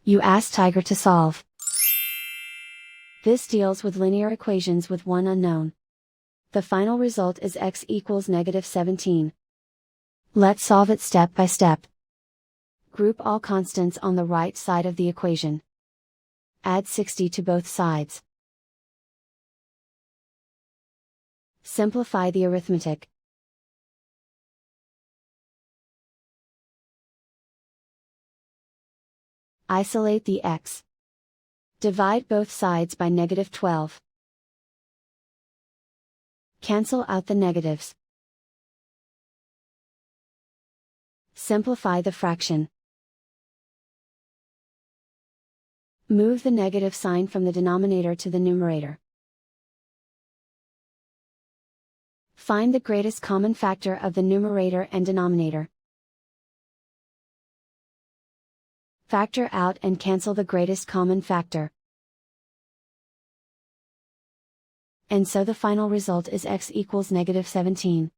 You ask Tiger to solve. This deals with linear equations with one unknown. The final result is x equals -17. Let's solve it step by step. Group all constants on the right side of the equation. Add 60 to both sides. Simplify the arithmetic. Isolate the x. Divide both sides by -12. Cancel out the negatives. Simplify the fraction. Move the negative sign from the denominator to the numerator. Find the greatest common factor of the numerator and denominator. Factor out and cancel the greatest common factor. And so the final result is x equals -17.